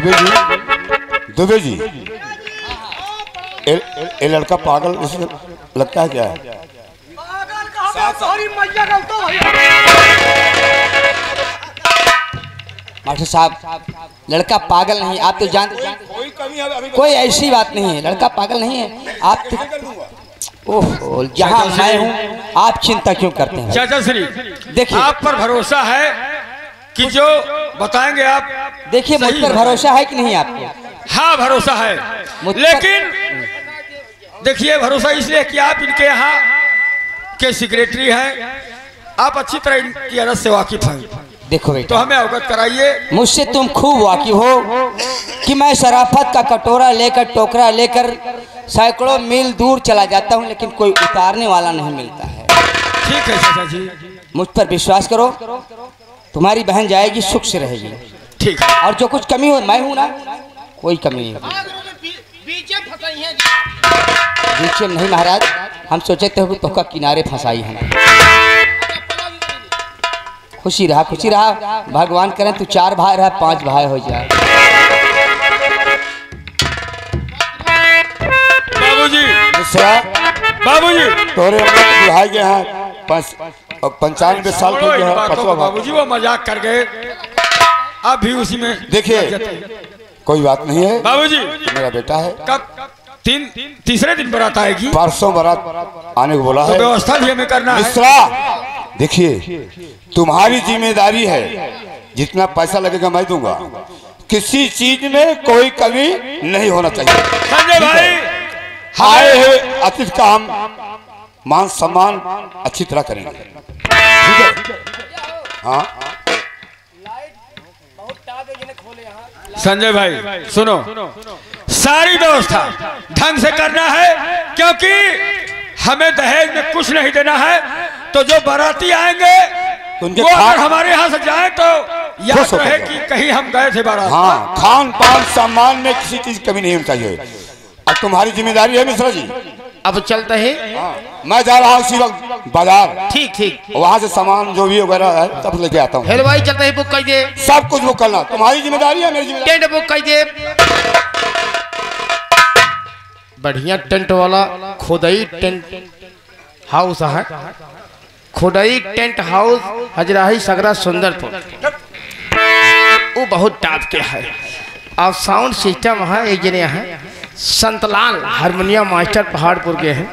दुबे जी ये लड़का पागल इसे लगता है क्या है? मास्टर साहब लड़का पागल नहीं, आप तो जानते हैं कोई ऐसी बात नहीं है, लड़का पागल नहीं है। आप तो ओह जहाँ मैं हूँ आप चिंता क्यों करते हैं? चाचा श्री देखिए आप पर भरोसा है कि जो बताएंगे आप। देखिए मुझ पर भरोसा है कि नहीं आपको? हाँ भरोसा है, लेकिन देखिए भरोसा इसलिए कि आप इनके यहाँ के सेक्रेटरी हैं, आप अच्छी तरह इनकी अरज से वाकिफ हैं। देखो बेटा तो हमें अवगत कराइए। मुझसे तुम खूब वाकिफ हो कि मैं शराफत का कटोरा लेकर टोकरा लेकर सैकड़ों मील दूर चला जाता हूँ, लेकिन कोई उतारने वाला नहीं मिलता है। ठीक है चाचा जी, मुझ पर विश्वास करो, तुम्हारी बहन जाएगी सुख से रहेगी। ठीक है। और जो कुछ कमी हो मैं हूं ना, कोई कमी नहीं होगी। बीच नहीं महाराज, हम सोचे थे तो का किनारे फंसाई हम। खुशी रहा भगवान करें तू 4 भाई रहा 5 भाई हो जाए। बाबूजी तोरे भाई के यहाँ 95 साल के जो है बाबूजी वो मजाक कर गए, आप भी उसी में। देखिए कोई बात नहीं है बाबूजी, मेरा बेटा है। कब तीसरे दिन बारात आएगी? परसों बारात आने को बोला है। तो व्यवस्था भी हमें करना है। मिश्रा देखिए तुम्हारी जिम्मेदारी है, जितना पैसा लगेगा मैं दूंगा, किसी चीज में कोई कमी नहीं होना चाहिए। संजय भाई आए हुए अतिथि का हम मान सम्मान अच्छी तरह करेंगे, ठीक है? हाँ संजय भाई सुनो, सारी व्यवस्था ढंग से करना है, क्योंकि हमें दहेज में कुछ नहीं देना है। तो जो बाराती आएंगे वो अगर हमारे यहाँ से जाए तो याद रहे कि कहीं हम गए थे बारात। हाँ, खान पान सामान में किसी चीज की कमी नहीं होनी चाहिए। अब तुम्हारी जिम्मेदारी है मिश्रा जी। अब चलते हैं। मैं जा रहा हूँ उसी वक्त बाजार। ठीक वहाँ से सामान जो भी वगैरह है सब लेके आता हूँ। हेलो भाई चलते हैं, बुक कर दे। सब कुछ बुक करना तुम्हारी जिम्मेदारी है, मेरी जिम्मेदारी। टेंट बुक कर दे। बढ़िया टेंट वाला खुदाई टेंट हाउस है, खुदाई टेंट हाउस हजराही सगरा सुंदरपुर, वो बहुत टॉप के है। और साउंड सिस्टम है एक जने है संतलाल हारमोनियम मास्टर पहाड़पुर के हैं,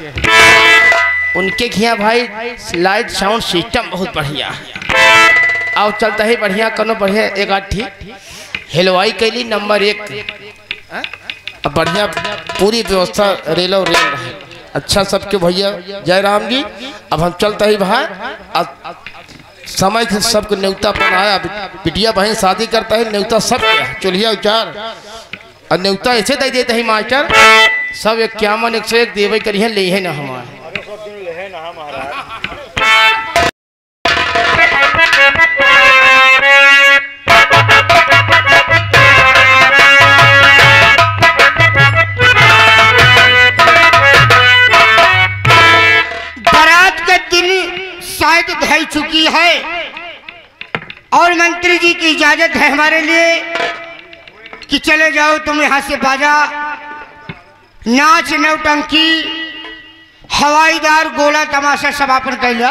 उनके खिया भाई लाइट साउंड सिस्टम बहुत बढ़िया है। और चलता है बढ़िया कनो बढ़िया एक आठ ठीक हेलवाई कैली नंबर 1 अब बढ़िया पूरी व्यवस्था रेलो रेल रहे। अच्छा सबके भैया जय राम जी। अब हम चलते ही भाई, अब समय से सबको न्योता पर आया। बिटिया बहन शादी करता है, न्योता सब चूल्हिया उचार और न्योता ऐसे दे देते हैं मास्टर सब 51 101 देवे करिए ले है ना हमारे। बारात के दिन शायद ढल चुकी है और मंत्री जी की इजाजत है हमारे लिए कि चले जाओ तुम यहाँ से। बाजा नाच नौटंकी हवाईदार गोला तमाशा समापन कर लिया।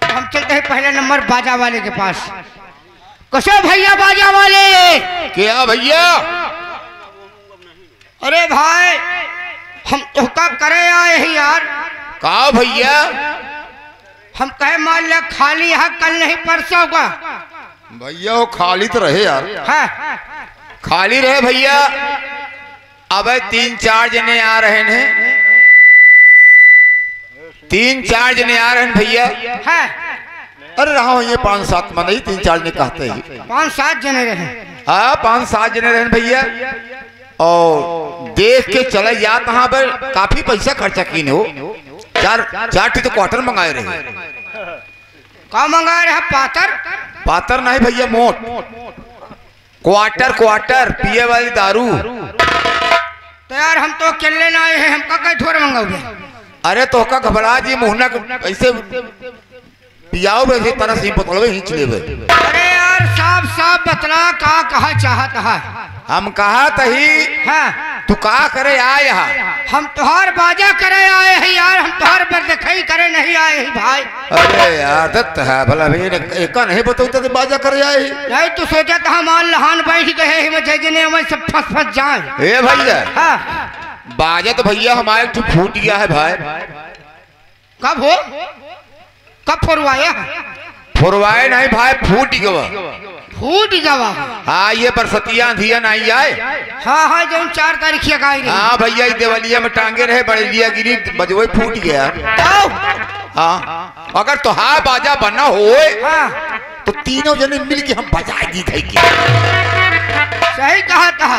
हम चलते हैं पहले नंबर बाजा वाले के पास। कसो भैया बाजा वाले। क्या भैया? अरे भाई हम तो का करे आए हैं यार। कहा भैया? हम कहे मान लिया खाली है, कल नहीं परसों का। भैया वो खाली तो रहे यार। है खाली रहे भैया। अब 3-4 जने आ रहे हैं, 3-4 जने आ रहे हैं भैया। है अरे रहा हूँ ये 5-7 मन ही 3-4 जने कहते हैं। 5-7 जने रहे। हाँ 5-7 जने रहे भैया। और देख के चले जा कहाँ पर काफी पैसा खर्चा की हो। 4 तो क्वार्टर मंगाए रहे। का मंगाए रहे? पातर नहीं भैया, मोट क्वार्टर पिए वाली दारू। तो यार हम तो अकेले ना आए हैं, हम का थोड़े मंगाओगे? अरे तो का घबरा जी मुहना ऐसे पियाओ वैसे तरह से पतलवे खींच लेवे। अरे यार साफ साफ बतला का कहा चाहत है। हम कहा तही हाँ तू का करे आए यहाँ? हम तुहार बाजा करे आए हैं यार, हम तुहार पर दिखाई करे नहीं आए हैं भाई। अरे यार दत्त है भला भैया एक नहीं बताऊ तो बाजा करे आए। नहीं तो सोचा था हमारे लहान बैठ गए हैं जजने हमें सब फंस जाए। ए भैया हाँ बाजा तो भैया हमारे तो फूट गया है भाई। कब हो कब फुरवाया? फुरवाए नहीं भाई, फूट गवा। फूट गवा? हाँ ये बरसतियां धिया नहीं आए। हाँ हाँ जो 4 तारीख का हाँ भैया देवलिया में टांगे रहे बड़ेलिया गिरी बजवे फूट गया। हाँ अगर तो हाँ बाजा बना होए तो तीनों जने मिल के हम बजा दी थे। सही कहा था,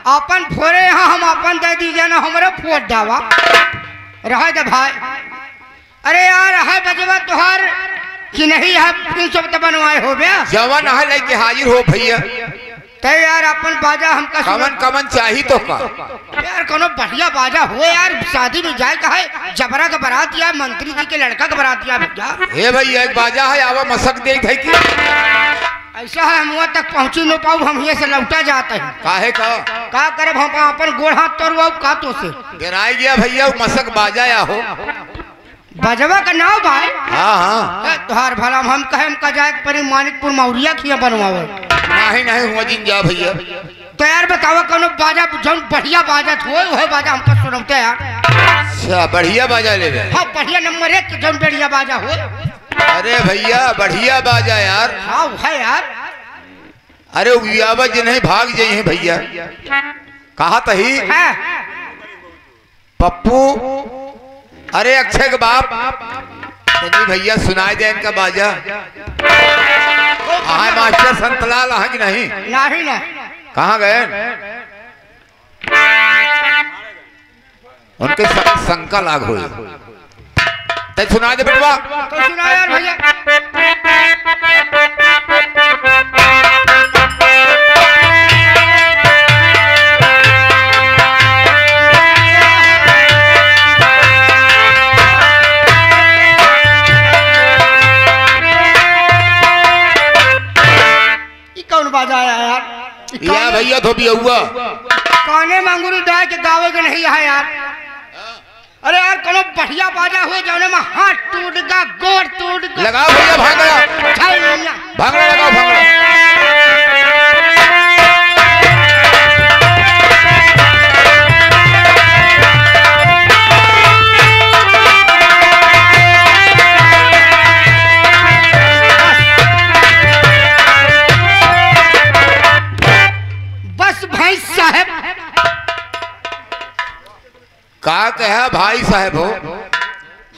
अपन फोरे यहाँ हम अपन दे दीजिए ना, हमारा फोट डावा रहा दे भाई। अरे यार है बजवा तुहार कि नहीं है? इन सब तो बनवाए हो गया जवान है लेके हाजिर हो भैया। तो यार अपन बाजा हमका कमन कमन चाहिए तो का यार कोनो बढ़िया बाजा हो यार। शादी में जाए का है, जबरा का बारात या मंत्री जी के लड़का का बारात या भैया। ए भैया एक बाजा है आवा मसक दे थे कि ऐसा है हम वहाँ तक पहुँची न पाऊ, हम यहाँ से लौटा जाते हैं। काहे का करे हम अपन गोड़ हाथ तोड़वा का तो से गिराई गया भैया मसक बाजा या हो बजवा का नाव भाई। हाँ हाँ तुहार भला हम कहे हमका जाए परी मानिकपुर मौरिया खिया बनवावे। नहीं नहीं हुआ दिन जा भैया। तो यार बतावा कोनो बाजा जो बढ़िया बाजा हो वह बाजा हमको सुनते यार। अच्छा बढ़िया बाजा ले रहे? हाँ बढ़िया नंबर 1 जो बढ़िया बाजा हो। अरे भैया बढ़िया बाजा यार। हाँ है यार। अरे वियावा जी नहीं भाग जाइए भैया। कहा तही पप्पू अरे अक्षय के बाप तो भैया सुनाई दे इनका बाजा। हाँ मास्टर संतलाल है कि नहीं? नहीं ना कहाँ गए? उनके शंका लाग हुई ते सुना दे बेटवा। तो सुना यार भैया। कौन बाजा आया यार? या भैया धोबी हुआ काने मंगुरी डाल के गावे के नहीं है यार। अरे यार कोनो बढ़िया बाजा हुए जौने में हाथ टूट गया गोड़ टूट गया। लगाओ भैया भांगड़ा भांगड़ा लगाओ भांगड़ा। का कहा भाई साहब हो?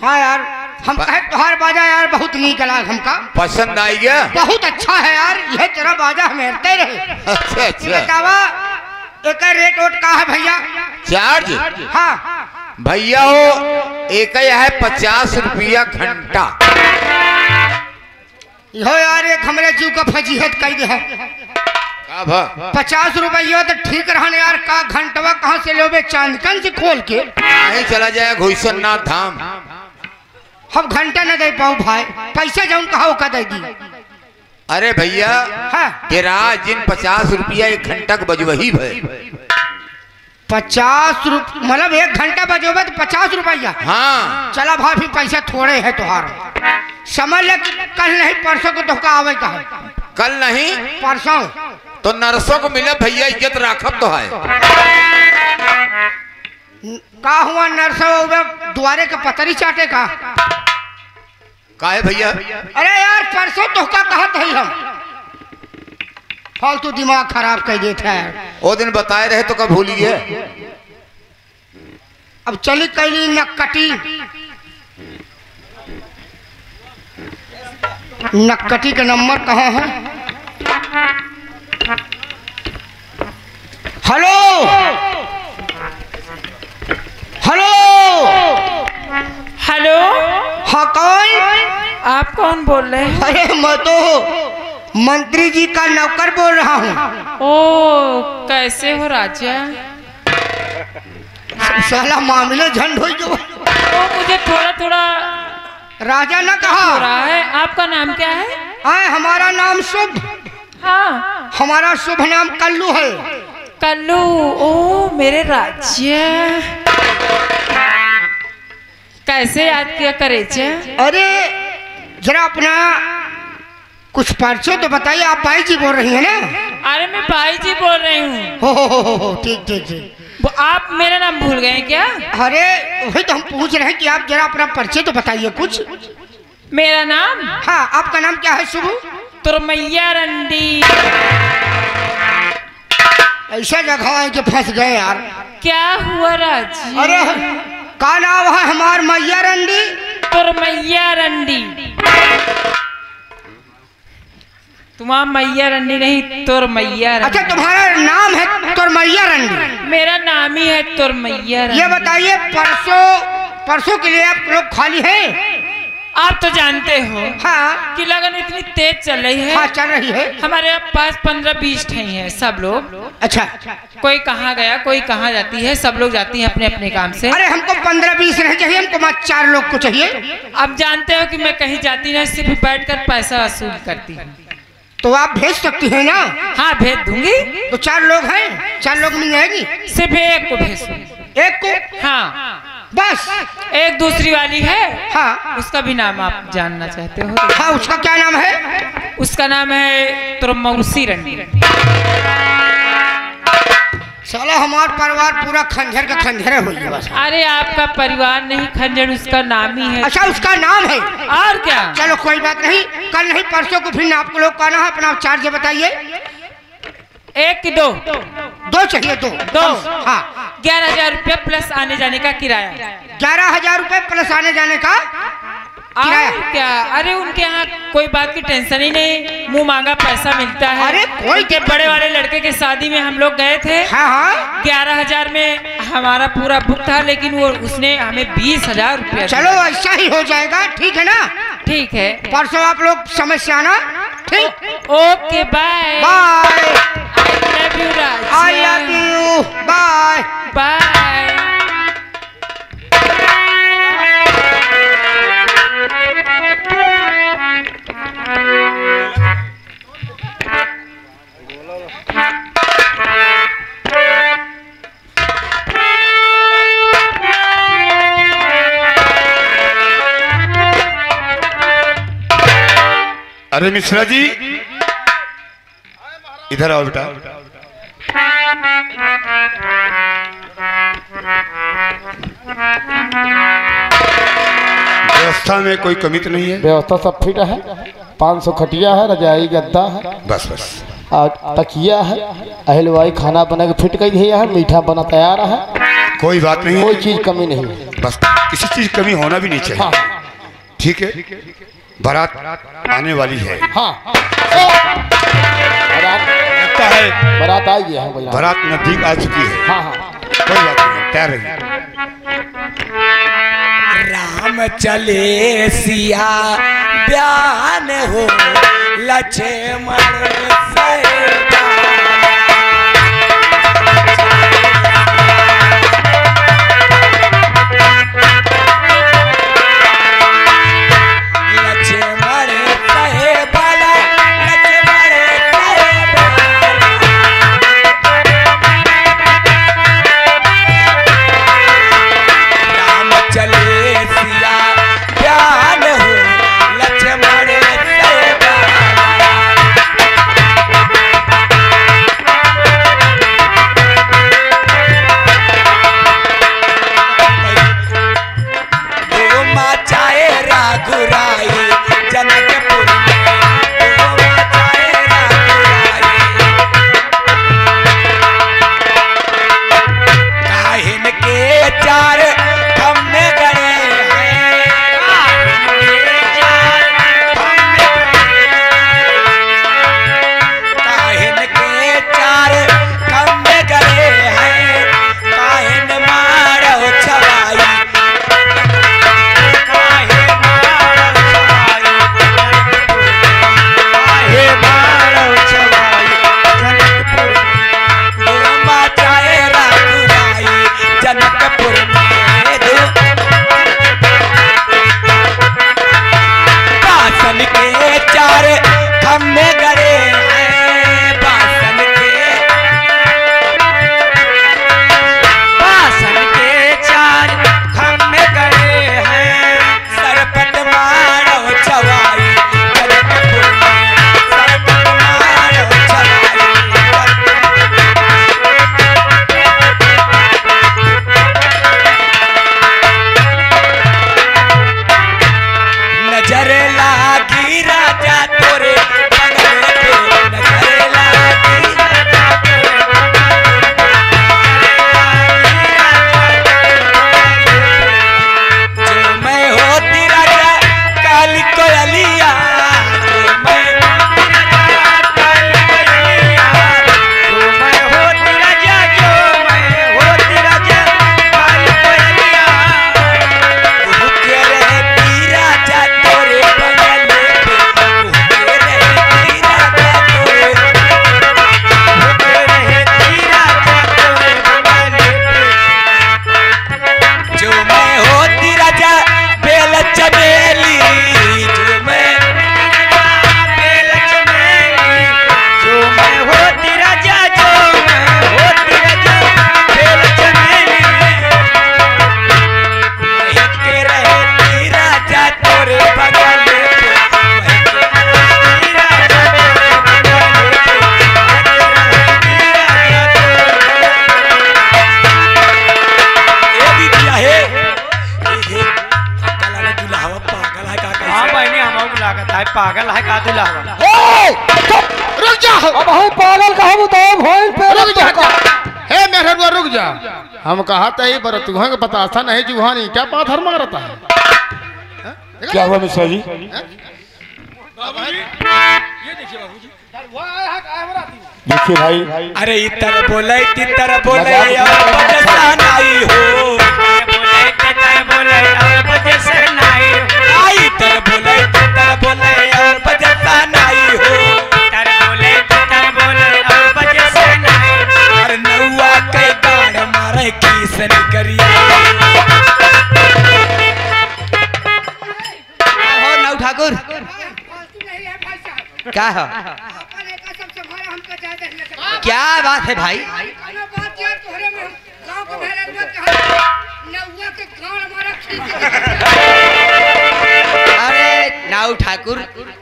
हाँ यार हम कहे तुहार बाजा यार बहुत नीक लगा हमका। पसंद आई गया? बहुत अच्छा है यार, यह तेरा बाजा हम हेरते रहे। अच्छा अच्छा बतावा एक रेट वोट का है भैया? चार्ज? हाँ भैया हो एक है 50 रुपया घंटा। यो यार एक हमारे जीव का फजीहत कही है। 50 रुपया तो ठीक रहने यार। का घंटवा कहाँ से लोगे? चांदकन से खोल के नहीं चला जाए घुसनाथ धाम। हम घंटा न दे पाऊ भाई, पैसा जो कहा का दे दी। अरे भैया तेरा जिन 50 रुपया 1 घंटा का बजवही भाई। 50 रुपया मतलब 1 घंटा बजोबे तो 50 रुपया? हाँ चला भाई फिर पैसा थोड़े है तुहार। समझ ले कल नहीं परसों को धोखा आवे का है। कल नहीं परसों तो नरसों को मिले भैया, इज्जत राखब तो है। का हुआ नरसों द्वारे का पतरी चाटे का? काहे भैया? अरे यार परसों धोखा कहत है हम, फालतू दिमाग खराब कर देता है। वो दिन बताए रहे तो कब भूल गए? अब चली कैली नक्कटी। नक्कटी का नंबर कहाँ है? Hello hello hello. हाँ कौन? आप कौन बोल रहे हैं? अरे मैं तो मंत्री जी का नौकर बोल रहा हूँ। ओ कैसे हो राजा? साला मामले झंड हो जो। मुझे थोड़ा थोड़ा राजा न कहा हो रहा है। आपका नाम क्या है? आए हमारा नाम शुभ। हाँ। हमारा शुभ नाम कल्लू है। कल्लू, ओ मेरे राज्य, कैसे याद किया करे? अरे जरा अपना कुछ परिचय तो बताइए। आप भाई जी बोल रही हैं ना? अरे मैं भाई जी बोल रही हूँ। हो ठीक ठीक ठीक। वो आप मेरा नाम भूल गए क्या? अरे वही तो हम पूछ रहे हैं कि आप जरा अपना परिचय तो बताइए कुछ। मेरा नाम? हाँ, आपका नाम क्या है शुभ? तुरमैया रंडी। ऐसा जगह है कि फंस गए यार। क्या हुआ राजी? अरे का नाम है हमार मैया रंडी? तुरमैया रंडी। तुम्हारा मैया रंडी नहीं, तुरमैया रंडी। अच्छा, तुम्हारा नाम है तुरमैया रंडी? मेरा नाम ही है तुरमैया रंडी। ये बताइए परसों के लिए आप लोग खाली हैं? आप तो जानते हो हाँ कि लगन इतनी तेज चल रही है। हाँ चल रही है। हमारे पास 15-20 ठई हैं सब लोग। अच्छा, कोई कहाँ गया, कोई कहाँ जाती है, सब लोग जाती हैं अपने अपने काम से। अरे हमको 15-20 नहीं चाहिए, हमको मात्र 4 लोग को चाहिए। अब जानते हो कि मैं कहीं जाती नहीं, सिर्फ बैठकर पैसा वसूल करती हूँ। तो आप भेज सकती हैं ना? हाँ भेज दूंगी। तो 4 लोग हैं, 4 लोग मिल जाएगी? सिर्फ एक को भेज दूंगी। एक को? हाँ बस। एक दूसरी वाली है। हाँ, उसका भी नाम आप जानना चाहते हो? हाँ, उसका क्या नाम है? उसका नाम है तुरमौसी रंडी। साला हमारा परिवार पूरा खंजर का खंजर हो गया बस। अरे आपका परिवार नहीं खंजर, उसका नाम ही है। अच्छा, उसका नाम है? और क्या? चलो कोई बात नहीं, कल नहीं परसों को फिर आपको लोग कहना है। अपना चार्ज बताइए। 1 कि 2? 2 चाहिए। 2। हाँ, 11,000 रुपया प्लस आने जाने का किराया। 11,000 रुपए प्लस आने जाने का किराया? और क्या? अरे उनके यहाँ कोई बात की टेंशन ही नहीं, मुंह मांगा पैसा मिलता है। अरे कोई के बड़े वाले लड़के के शादी में हम लोग गए थे। हाँ हाँ, 11,000 में हमारा पूरा बुक था, लेकिन वो उसने हमें 20,000 रुपया। चलो ऐसा ही हो जाएगा, ठीक है ना? ठीक है, परसों आप लोग समझ से आना। ठीक, okay bye. Bye. I love you Raj. I love you, bye bye. अरे मिश्रा जी, इधर आओ बेटा। व्यवस्था में कोई कमी तो नहीं है? व्यवस्था सब फिट है। 500 खटिया है, रजाई गद्दा है, बस बस। और तकिया है, अहलवाई खाना बना के फिट कर दिया है, मीठा बना तैयार है, कोई बात नहीं कोई है, चीज कमी नहीं है। बस किसी चीज कमी होना भी नहीं चाहिए। हाँ ठीक है, बारात आने वाली है। हाँ, लगता है बारात आ गया है भैया। बारात नजदीक आ चुकी है। हाँ हाँ, कोई बात नहीं, तैयार रहिए। राम चले सिया बयान हो, लक्ष्मण सहेता। लक्ष्मण सहेबाला, लक्ष्मण सहेबाला। राम चले सिया बयान हो, लक्ष्मण सहेबाला। उड़ जा। हम कहा था ये बर तुहा के बतासा नहीं जुहानी क्या पाथर मारता है। क्या हुआ मिश्रा जी? देखिए भाई, अरे इतर बोले तितर बोले और बजसा नहीं हो, बोले तितर बोले और बजसा नहीं हो, इतर बोले तितर बोले और बजसा नहीं हो, इतर बोले तितर बोले और बजसा नहीं हो, और नौआ के गाड़ मारे किसन करिया। हो नौ ठाकुर क्या है? क्या बात है भाई? अरे नाऊ ठाकुर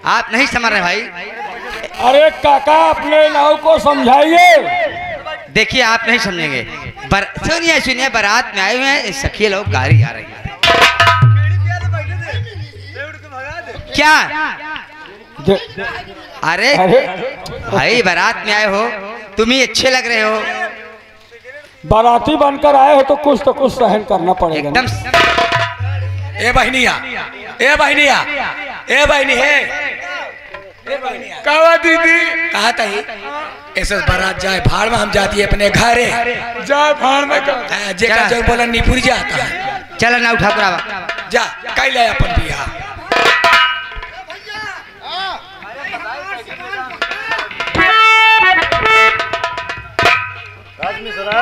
आप नहीं समझ रहे भाई। अरे काका अपने नाव को समझाइए। देखिए आप नहीं समझेंगे। सुनिए सुनिए, बारात में आए हुए हैं सखी लोग, गाड़ी आ रही है। क्या? अरे भाई बारात में आए हो, तुम ही अच्छे लग रहे हो। बाराती बनकर आए हो तो कुछ सहन करना पड़ेगा एकदम। ए बहनिया, ए बहनिया, ए बहनी है, कहा दीदी कहा तही ऐसे बारात जाए भाड़ में, हम जाती है अपने घरे जाए भाड़ में जेका जो बोला निपुर जाता है। चलो ना उठा पुरावा जा कई ले अपन बिया।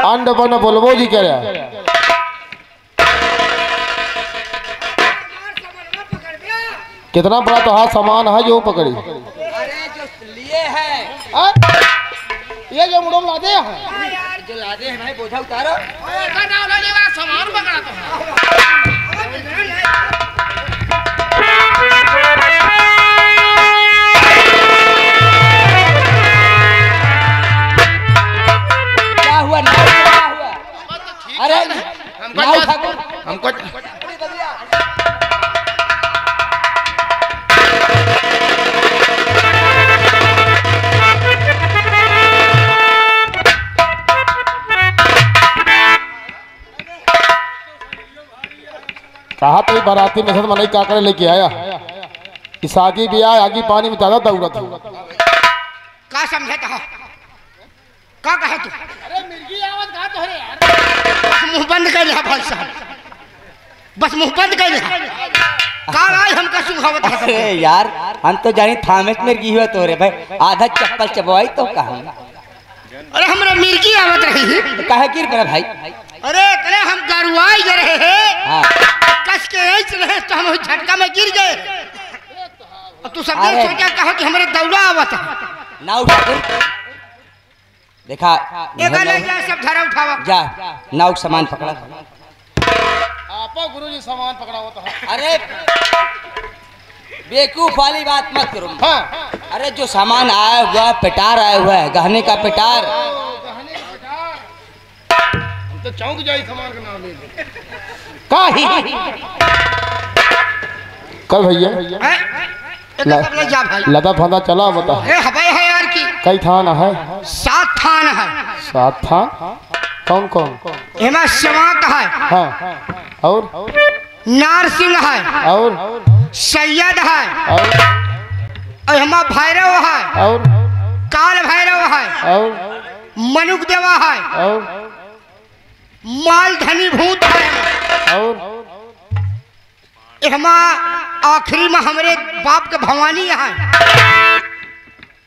अंड बन बोलबो जी कह रहा कितना बड़ा तो हाथ सामान है जो पकड़ी। अरे जो लिए हैं ये जो मुड़ो लादे हैं यार, जो लादे हैं भाई, बोझा उतारो। सामान पकड़ा तो क्या हुआ? क्या हुआ? अरे नाऊ ठाकुर हमको कहा तो बाराती में सद मनई का करे लेके आया। इस आगे भी आया, आगे पानी में ज्यादा दौड़त है। का समझे कहा? का कहे तू? अरे मिर्गी आवाज कहा तो है यार। बस मुंह बंद कर ले भाई साहब, बस मुंह बंद कर ले। का आए हमका सुखावत है। अरे यार हम तो जानी थामे में गिर हुआ तोरे भाई, आधा चप्पल चबवाई तो कहा। अरे हमरा मिर्गी आवत रही। तो काहे गिर पड़ा भाई? अरे करे हम गरुआई जा रहे हैं, हाँ। कस के ऐसे रहे तो हम झटका में गिर गए। तू सब अरे। सोचा कहा कि हमारे दौड़ा आवत है। नाऊ ठाकुर देखा एक ले जा सब धरा उठावा। जा नाव सामान पकड़ा। आपा गुरुजी सामान पकड़ा होता है। अरे बेवकूफ वाली बात मत करो। हाँ। अरे जो सामान आया हुआ है, पिटार आया हुआ है, गहने का पिटार। हम तो चौंक जाई सामान का नाम ले ले। कल भैया ले जा भाई। लदा फंदा चला बता। ए हवाई है यार की कई थान है? 7 थान है। 7 थान कौन कौन? हेमा सेवाक है, हाँ और नारसिंह है, और सैयद है, और हेमा भैरव है, और काल भैरव है, और मनुक देवा है, और माल धनी भूत है, और हेमा आखिरी में हमरे बाप के भवानी है।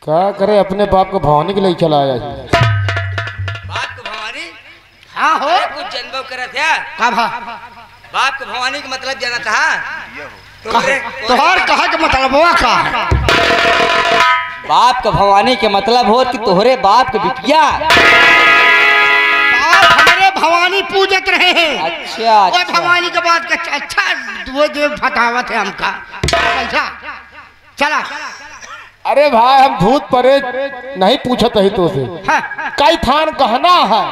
क्या करे अपने बाप को भवानी के लिए चला आया। बाप को भवानी? हाँ हो कुछ जन्म करे थे। का भा बाप को भवानी का मतलब जाना था। तोहर कहा के मतलब हुआ का है? बाप का भवानी के मतलब हो कि तोहरे बाप के बिटिया। बाप हमरे भवानी पूजत रहे हैं। अच्छा और अच्छा। भवानी के बाद का अच्छा वो देव फटावत है हमका। अच्छा चला। अरे भाई हम भूत प्रेत नहीं पूछत ही तो से। हाँ। कई थान कहना है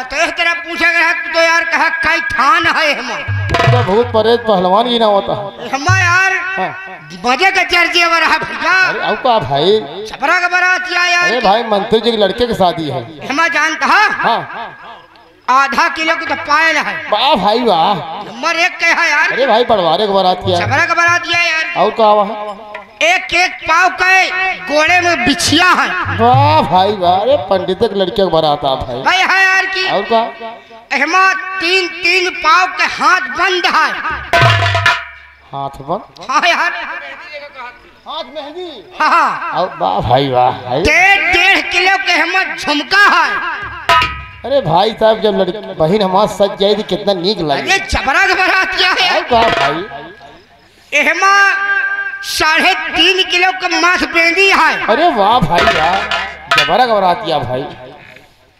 तो इस तरह पूछा गया तो यार कहा कई थान है हम तो भूत प्रेत पहलवान ही ना होता। हम यार हाँ। मजे का चर्चे हो रहा भैया। अरे अब का भाई? छपरा का बारात या यार। अरे भाई मंत्री जी के लड़के की शादी है। हम जानता है हाँ आधा किलो की तो पायल है। वाह भाई वाह। नंबर 1 क्या है यार? अरे भाई पटवारे की बारात किया छबरा का बारात किया है यार। और क्या हुआ है? एक एक पाव के गोड़े में बिछिया है। वाह भाई वाह। अरे पंडित के लड़के की बारात आ भाई। भाई है यार की। और क्या? एहमा 3 पाव के हाथ बंद है। हाथ बंद? हाँ यार। हाथ मेहंदी। हाँ। और वाह भाई वाह। 1.5 किलो के हिम्मत झुमका है। अरे भाई साहब जब लड़की बहन हमारे सज जाए तो कितना नीक लगे। अरे छबरा का बारात क्या है? और क्या भाई? एहमा 3.5 किलो का माथ बेंदी है। अरे वाह भाई वाह। जबरा का बारात किया भाई।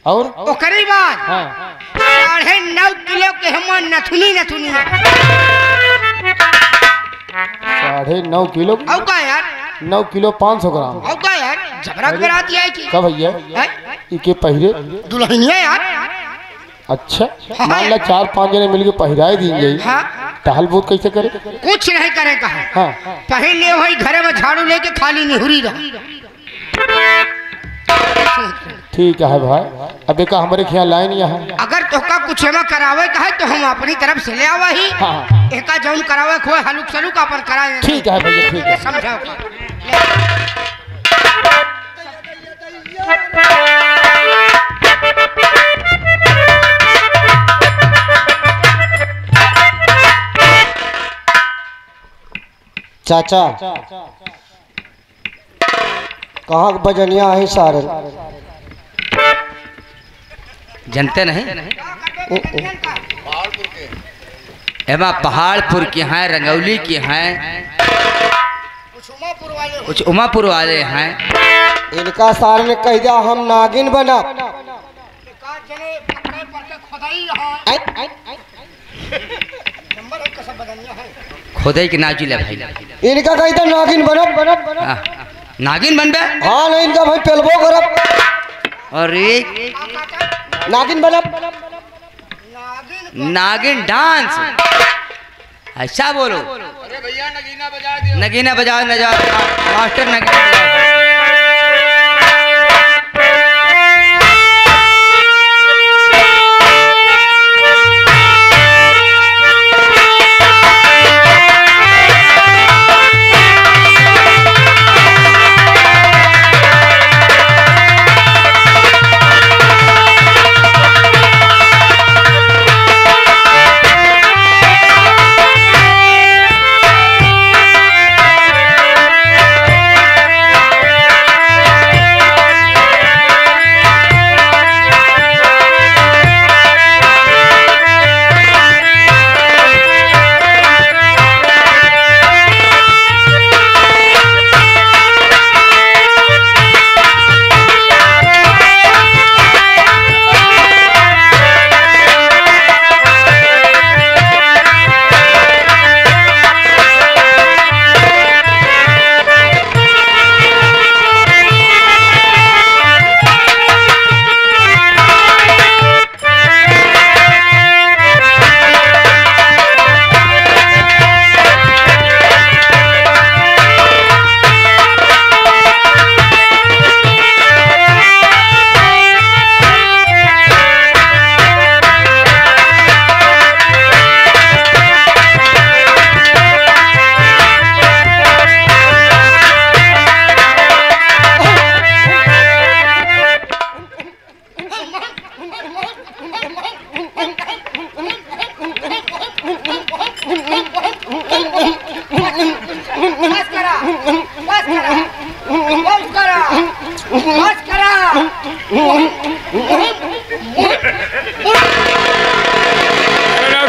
और ओकरी बाद हाँ 9.5 किलो के हिम्मत नथुनी नथुनी है। 9.5 किलो। और क्या यार? 9 किलो 500 ग्राम। और क्या यार? जबरा का बारात है की। कब भैया इके पहिरे दुल्हनिया यार। अच्छा मान ला 4-5 जने मिलके पहिराए दी हाँ। टहल बूत कैसे करे? कुछ नहीं करेगा है। हाँ पहले वही घरे में झाड़ू लेके खाली निहुरी रहा। ठीक है भाई। अब एक हमारे ख्याल लाइन यहाँ अगर तोका कुछ में करावे का है तो हम अपनी तरफ से ले आवा ही। हाँ। एका जौन करावे खोए हलुक सलुक अपन कराए। ठीक है भैया ठीक है। समझो। चाचा कहाँ बजनिया है सारे? जानते नहीं? एमा पहाड़पुर के हैं, रंगौली के हैं, कुछ उमापुर वाले हैं। इनका सारे ने कह दिया हम नागिन बना। खोदई के नाजिल है भाई। इनका कह दिया नागिन बना। नागिन बनबे? हाँ नहीं इनका भाई पेलबो करब। अरे नागिन बना। नागिन डांस ऐसा बोलो। अरे भैया नगीना बजा दियो। नगीना बजाओ न जाओ मास्टर नगीना बजाओ।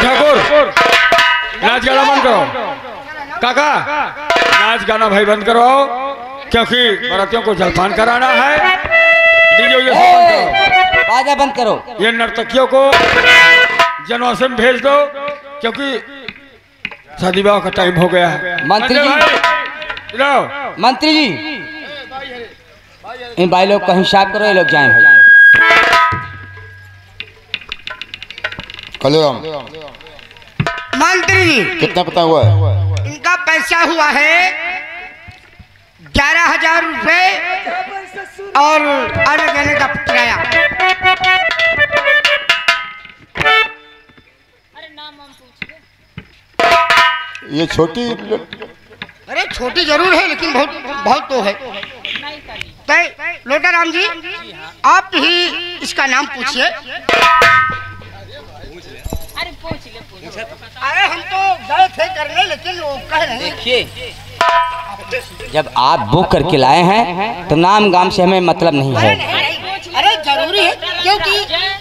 ठाकुर नाच गाना बंद करो। काका नाच गाना भाई बंद करो क्योंकि बारातियों को जलपान कराना है। डीजे ये सब बंद करो। बाजा बंद करो। ये नर्तकियों को जनवासे में भेज दो क्योंकि शादी विवाह का टाइम हो गया है। मंत्री जी, मंत्री जी इन भाई लोग का हिसाब करो, ये लोग जाएं भाई। कल्याण मंत्री जी कितना पता हुआ है? इनका पैसा हुआ है 11,000 रुपए और आने जाने का किराया। ये छोटी अरे छोटी जरूर है लेकिन बहुत बहुत तो है। लोटाराम जी आप ही इसका नाम पूछिए। अरे हम तो गए थे करने लेकिन वो कह रहे हैं। देखिए जब आप बुक करके लाए हैं तो नाम गाम से हमें मतलब नहीं है। अरे जरूरी है क्योंकि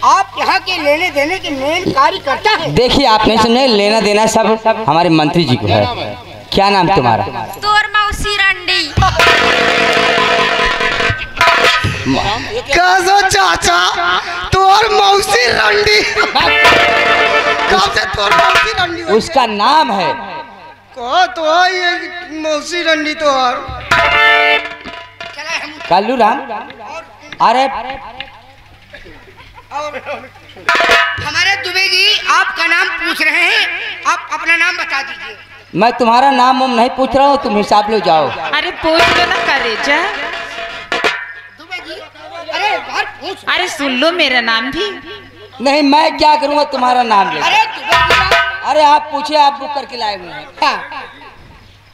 आप यहाँ के लेने देने के मेन कार्य करता है। देखिए आप नहीं समझे, लेना देना सब हमारे मंत्री जी को है। क्या नाम तुम्हारा? तोर मौसी रंडी। कैसो चाचा तोर मौसी रंडी? कब से तोर मौसी रंडी? उसका नाम है को तो ये मौसी रंडी तो और कल्लू राम। अरे हमारे दुबे जी आपका नाम पूछ रहे हैं, आप अपना नाम बता दीजिए। मैं तुम्हारा नाम नहीं पूछ रहा हूँ, तुम हिसाब लो जाओ। अरे पूछ लो ना करे जा। दुबे जी अरे बाहर पूछ। अरे सुन लो मेरा नाम भी। नहीं मैं क्या करूँगा तुम्हारा नाम ले। अरे दुबे जी अरे आप पूछिए, आप बुक करके लाए हुए हैं। हाँ,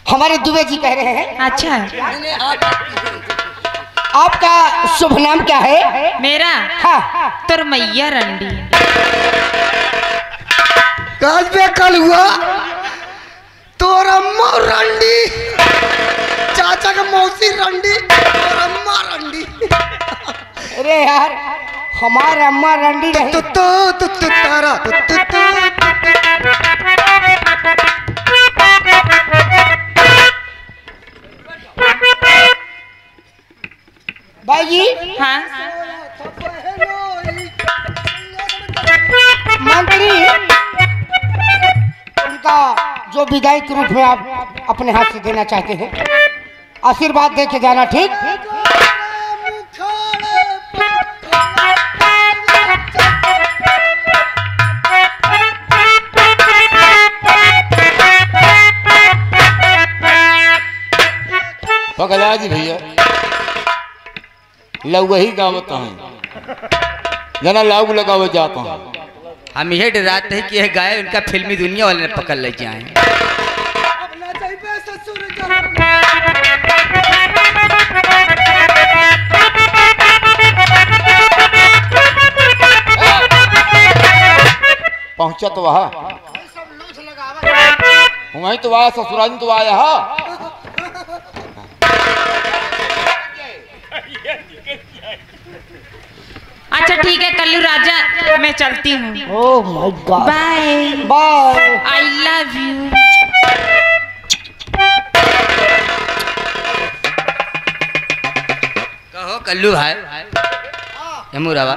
हमारे दुबे जी कह रहे हैं। अच्छा आपका शुभ नाम क्या है? मेरा हाँ तोर मैया रंडी। कल पे कल हुआ तोर अम्मा रंडी, चाचा का मौसी रंडी, तोर अम्मा रंडी। अरे यार हमारे अम्मा रंडी नहीं। तो तारा भाई जी हाँ मंत्री उनका जो विदाई के रूप में आप अपने हाथ से देना चाहते हैं, आशीर्वाद दे के जाना। ठीक पकड़ा जी भैया लव ही गावत हैं जना लाग लगावे जाता हूँ। हम ये डराते हैं कि यह गाय उनका फिल्मी दुनिया वाले ने पकड़ ले जाए। पहुंचा तो वहाँ वहीं तो आया, ससुराल तो आया। अच्छा ठीक है कल्लू राजा, मैं चलती हूँ। Oh my God, bye bye, I love you. कहो कल्लू भाई यमुरावा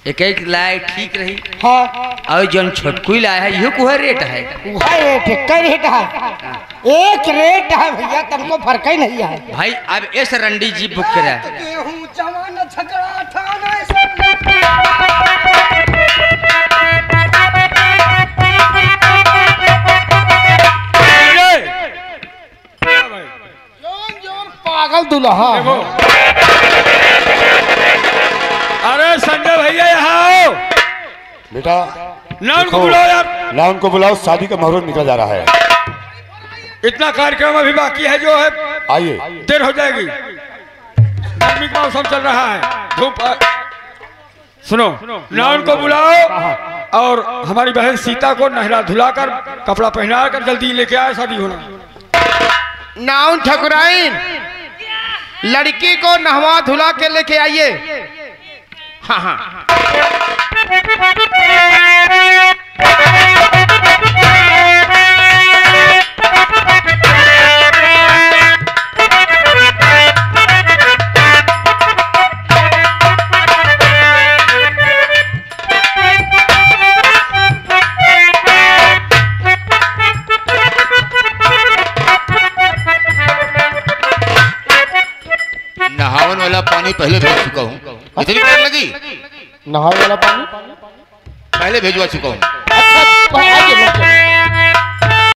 एक एक लाए ठीक रही। हाँ और जो छोटकू लाया है यो कुह रेट है? वह रेट है, कई रेट है, एक रेट है भैया, तुमको फर्क ही नहीं है। भाई अब इस रंडी जी बुक करा। पागल दुल्हा। अरे संजय भैया यहाँ आओ बेटा। ना उनको बुलाओ यार, ना उनको बुलाओ, शादी का मुहूर्त निकल जा रहा है। इतना कार्यक्रम अभी बाकी है जो है, आइए देर हो जाएगी। गर्मी का मौसम चल रहा है, धूप। सुनो ना उनको बुलाओ और हमारी बहन सीता को नहला धुलाकर कपड़ा पहना कर जल्दी लेके आए, शादी होना। नाउन ठकुराइन लड़की को नहवा धुला के लेके आइए। हाँ हाँ नहावन वाला पानी पहले भेज चुका हूँ। इतनी देर लगी? नहाए वाला पानी पहले भेजवा चुका हूँ। अच्छा आगे